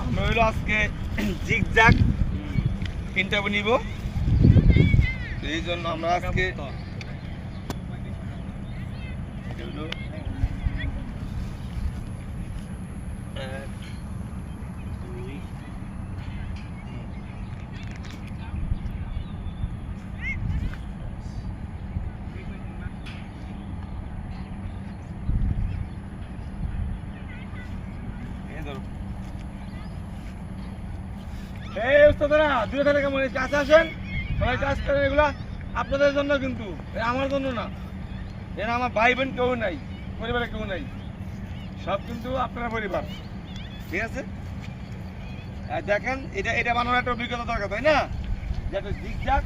আমরা হইলো আজকে জিগজ্যাগ ইন্টারভিউ নিব, এই জন্য আমরা আজকে এই ওস্তাদরা দূরে থেকে কেমন কাছে আসেন, সবাই কাজ করেন। এগুলা আপনাদের জন্য, কিন্তু আমার জন্য না। এরা আমার ভাই বোন কেউ নাই, পরিবারে কেউ নাই, সব কিন্তু আপনার পরিবার। ঠিক আছে, দেখেন এটা এটা বানানোর একটা অভিজ্ঞতা দরকার, তাই না? যাতে জিগজ্যাগ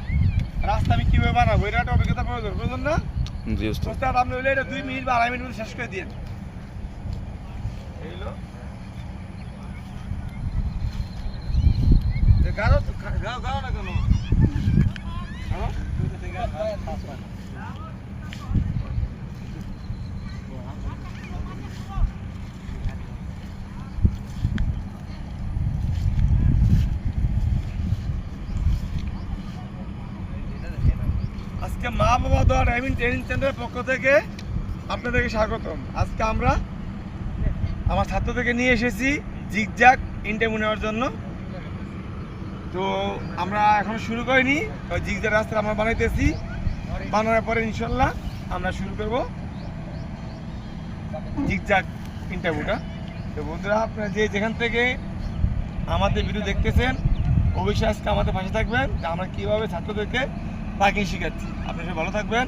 রাস্তা আমি কিভাবে বানাবো, এটা একটা অভিজ্ঞতা প্রয়োজন না? জি ওস্তাদ, আপনি হইলে এটা 2 মিনিট বা 2.5 মিনিট শেষ করে দিন। এইগুলো গাড়ো গাড়ো না কেন? আজকে মা বাবা দোয়া ড্রাইভিং ট্রেনিং সেন্টারের পক্ষ থেকে আপনাদেরকে স্বাগতম। আজকে আমরা আমার ছাত্রদেরকে নিয়ে এসেছি জিগজ্যাগ ইন্টারভিউ নেওয়ার জন্য। তো আমরা এখন শুরু করিনি, জিগজ্যাগ রাস্তা আমরা বানাইতেছি, বানানোর পরে ইনশাল্লাহ আমরা শুরু করব জিগজ্যাগ ইন্টারভিউটা। তো বন্ধুরা, আপনারা যেখান থেকে আমাদের ভিডিও দেখতেছেন, অবশ্যই আজকে আমাদের পাশে থাকবেন যে আমরা কীভাবে ছাত্রদেরকে পার্কিং শিখাচ্ছি। আপনারা সবাই ভালো থাকবেন,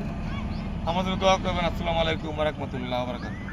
আমাদের দোয়া করবেন। আসসালামু আলাইকুম ওয়া রাহমাতুল্লাহি ওয়া বারাকাতুহু।